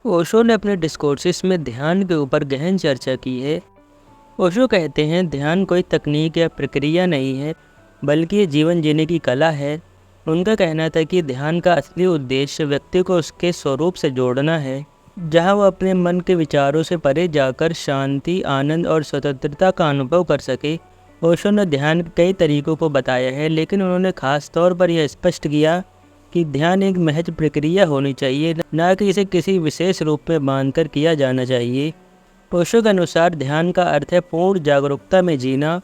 ओशो ने अपने डिस्कोर्सेस में ध्यान के ऊपर गहन चर्चा की है। ओशो कहते हैं ध्यान कोई तकनीक या प्रक्रिया नहीं है, बल्कि ये जीवन जीने की कला है। उनका कहना था कि ध्यान का असली उद्देश्य व्यक्ति को उसके स्वरूप से जोड़ना है, जहां वो अपने मन के विचारों से परे जाकर शांति, आनंद और स्वतंत्रता का अनुभव कर सके। ओशो ने ध्यान के कई तरीकों को बताया है, लेकिन उन्होंने खास तौर पर यह स्पष्ट किया कि ध्यान एक महज प्रक्रिया होनी चाहिए, न कि इसे किसी विशेष रूप में बांधकर किया जाना चाहिए। ओशो के अनुसार ध्यान का अर्थ है पूर्ण जागरूकता में जीना।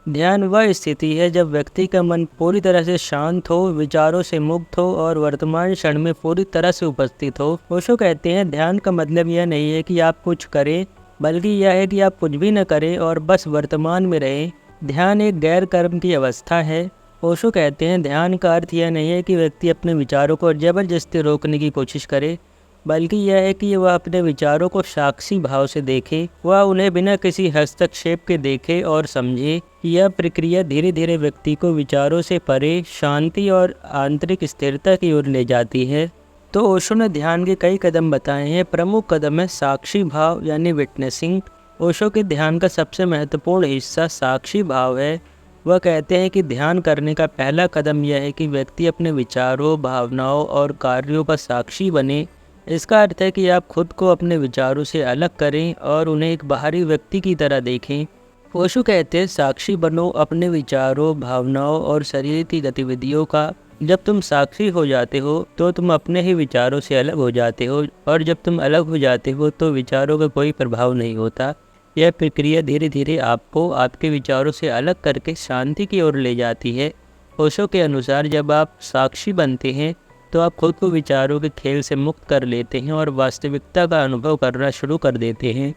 ध्यान वह स्थिति है जब व्यक्ति का मन पूरी तरह से शांत हो, विचारों से मुक्त हो और वर्तमान क्षण में पूरी तरह से उपस्थित हो। ओशो कहते हैं ध्यान का मतलब यह नहीं है कि आप कुछ करें, बल्कि यह है कि आप कुछ भी न करें और बस वर्तमान में रहें। ध्यान एक गैर कर्म की अवस्था है। ओशो कहते हैं ध्यान का अर्थ यह नहीं है कि व्यक्ति अपने विचारों को जबरदस्ती रोकने की कोशिश करे, बल्कि यह है कि वह अपने विचारों को साक्षी भाव से देखे, वह उन्हें बिना किसी हस्तक्षेप के देखे और समझे। यह प्रक्रिया धीरे धीरे व्यक्ति को विचारों से परे शांति और आंतरिक स्थिरता की ओर ले जाती है। तो ओशो ने ध्यान के कई कदम बताए हैं। प्रमुख कदम है साक्षी भाव यानी विटनेसिंग। ओशो के ध्यान का सबसे महत्वपूर्ण हिस्सा साक्षी भाव है। वह कहते हैं कि ध्यान करने का पहला कदम यह है कि व्यक्ति अपने विचारों, भावनाओं और कार्यों का साक्षी बने। इसका अर्थ है कि आप खुद को अपने विचारों से अलग करें और उन्हें एक बाहरी व्यक्ति की तरह देखें। ओशो कहते हैं साक्षी बनो अपने विचारों, भावनाओं और शरीर की गतिविधियों का। जब तुम साक्षी हो जाते हो तो तुम अपने ही विचारों से अलग हो जाते हो, और जब तुम अलग हो जाते हो तो विचारों का कोई प्रभाव नहीं होता। यह प्रक्रिया धीरे धीरे आपको आपके विचारों से अलग करके शांति की ओर ले जाती है। ओशो के अनुसार जब आप साक्षी बनते हैं तो आप खुद को विचारों के खेल से मुक्त कर लेते हैं और वास्तविकता का अनुभव करना शुरू कर देते हैं।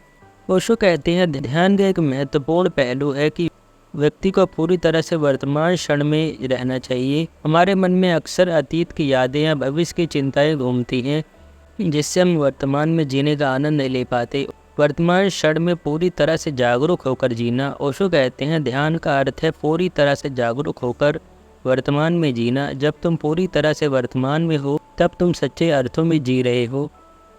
ओशो कहते हैं ध्यान का एक महत्वपूर्ण पहलू है कि व्यक्ति को पूरी तरह से वर्तमान क्षण में रहना चाहिए। हमारे मन में अक्सर अतीत की यादें या भविष्य की चिंताएं घूमती हैं, जिससे हम वर्तमान में जीने का आनंद नहीं ले पाते। वर्तमान क्षण में पूरी तरह से जागरूक होकर जीना। ओशो कहते हैं ध्यान का अर्थ है पूरी तरह से जागरूक होकर वर्तमान में जीना। जब तुम पूरी तरह से वर्तमान में हो तब तुम सच्चे अर्थों में जी रहे हो।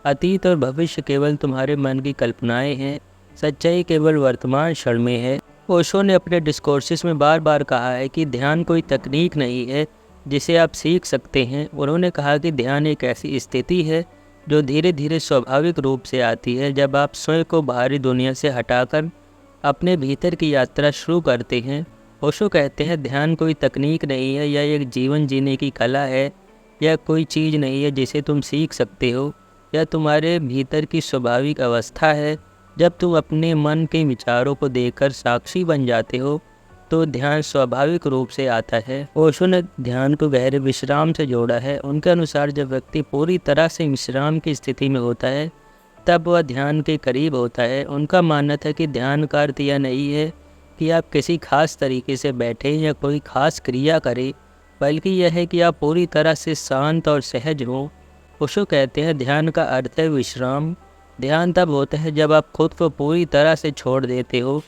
अतीत और भविष्य केवल तुम्हारे मन की कल्पनाएं हैं, सच्चाई केवल वर्तमान क्षण में है। ओशो ने अपने डिस्कोर्सेस में बार बार कहा है कि ध्यान कोई तकनीक नहीं है जिसे आप सीख सकते हैं। उन्होंने कहा कि ध्यान एक ऐसी स्थिति है जो धीरे धीरे स्वाभाविक रूप से आती है जब आप स्वयं को बाहरी दुनिया से हटाकर अपने भीतर की यात्रा शुरू करते हैं। ओशो कहते हैं ध्यान कोई तकनीक नहीं है, यह एक जीवन जीने की कला है। यह कोई चीज़ नहीं है जिसे तुम सीख सकते हो, यह तुम्हारे भीतर की स्वाभाविक अवस्था है। जब तुम अपने मन के विचारों को देखकर साक्षी बन जाते हो तो ध्यान स्वाभाविक रूप से आता है। ओशो ने ध्यान को गहरे विश्राम से जोड़ा है। उनके अनुसार जब व्यक्ति पूरी तरह से विश्राम की स्थिति में होता है तब वह ध्यान के करीब होता है। उनका मानना है कि ध्यान का अर्थ यह नहीं है कि आप किसी खास तरीके से बैठें या कोई खास क्रिया करें, बल्कि यह है कि आप पूरी तरह से शांत और सहज हों। ओशो कहते हैं ध्यान का अर्थ है विश्राम। ध्यान तब होता है जब आप खुद को पूरी तरह से छोड़ देते हो,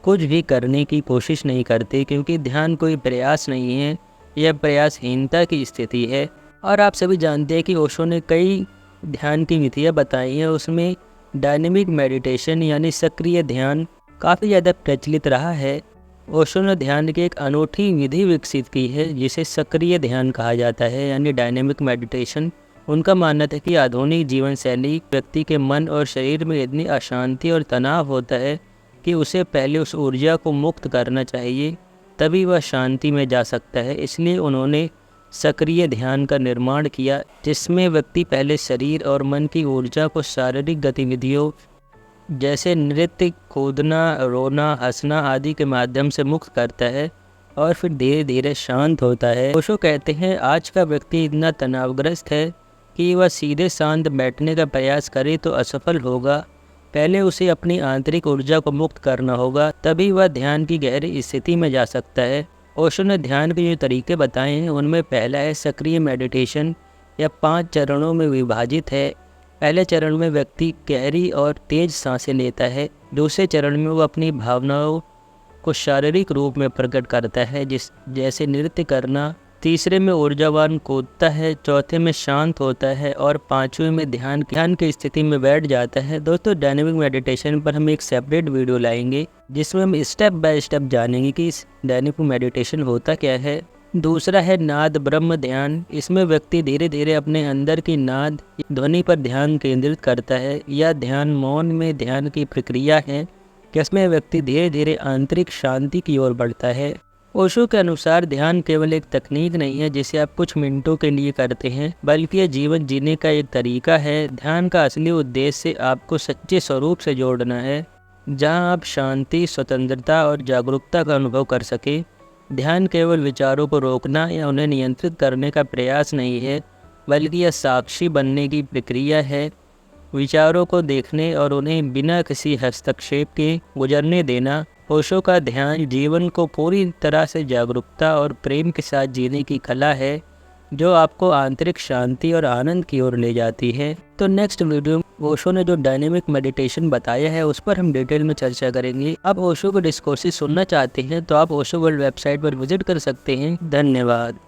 कुछ भी करने की कोशिश नहीं करते, क्योंकि ध्यान कोई प्रयास नहीं है, यह प्रयासहीनता की स्थिति है। और आप सभी जानते हैं कि ओशो ने कई ध्यान की विधियाँ बताई हैं। उसमें डायनेमिक मेडिटेशन यानी सक्रिय ध्यान काफ़ी ज़्यादा प्रचलित रहा है। ओशो ने ध्यान की एक अनूठी विधि विकसित की है जिसे सक्रिय ध्यान कहा जाता है यानी डायनेमिक मेडिटेशन। उनका मानना है कि आधुनिक जीवन शैली व्यक्ति के मन और शरीर में इतनी अशांति और तनाव होता है कि उसे पहले उस ऊर्जा को मुक्त करना चाहिए, तभी वह शांति में जा सकता है। इसलिए उन्होंने सक्रिय ध्यान का निर्माण किया, जिसमें व्यक्ति पहले शरीर और मन की ऊर्जा को शारीरिक गतिविधियों जैसे नृत्य, कूदना, रोना, हंसना आदि के माध्यम से मुक्त करता है और फिर धीरे धीरे शांत होता है। ओशो कहते हैं आज का व्यक्ति इतना तनावग्रस्त है कि वह सीधे शांत बैठने का प्रयास करे तो असफल होगा। पहले उसे अपनी आंतरिक ऊर्जा को मुक्त करना होगा, तभी वह ध्यान की गहरी स्थिति में जा सकता है। ओशो ने ध्यान के जो तरीके बताए हैं उनमें पहला है सक्रिय मेडिटेशन। यह 5 चरणों में विभाजित है। पहले चरण में व्यक्ति गहरी और तेज सांसें लेता है। दूसरे चरण में वो अपनी भावनाओं को शारीरिक रूप में प्रकट करता है, जैसे नृत्य करना, तीसरे में ऊर्जावान कूदता है, चौथे में शांत होता है और पांचवें में ध्यान की स्थिति में बैठ जाता है। दोस्तों, डायनेमिक मेडिटेशन पर हम एक सेपरेट वीडियो लाएंगे जिसमें हम स्टेप बाय स्टेप जानेंगे कि इस डायनेमिक मेडिटेशन होता क्या है। दूसरा है नाद ब्रह्म ध्यान। इसमें व्यक्ति धीरे धीरे अपने अंदर की नाद ध्वनि पर ध्यान केंद्रित करता है। यह ध्यान मौन में ध्यान की प्रक्रिया है जिसमें व्यक्ति धीरे धीरे आंतरिक शांति की ओर बढ़ता है। ओशो के अनुसार ध्यान केवल एक तकनीक नहीं है जिसे आप कुछ मिनटों के लिए करते हैं, बल्कि यह जीवन जीने का एक तरीका है। ध्यान का असली उद्देश्य आपको सच्चे स्वरूप से जोड़ना है, जहां आप शांति, स्वतंत्रता और जागरूकता का अनुभव कर सके। ध्यान केवल विचारों को रोकना या उन्हें नियंत्रित करने का प्रयास नहीं है, बल्कि यह साक्षी बनने की प्रक्रिया है। विचारों को देखने और उन्हें बिना किसी हस्तक्षेप के गुजरने देना। ओशो का ध्यान जीवन को पूरी तरह से जागरूकता और प्रेम के साथ जीने की कला है, जो आपको आंतरिक शांति और आनंद की ओर ले जाती है। तो नेक्स्ट वीडियो में ओशो ने जो डायनेमिक मेडिटेशन बताया है उस पर हम डिटेल में चर्चा करेंगे। आप ओशो के डिस्कोर्सेस सुनना चाहते हैं तो आप ओशो वर्ल्ड वेबसाइट पर विजिट कर सकते हैं। धन्यवाद।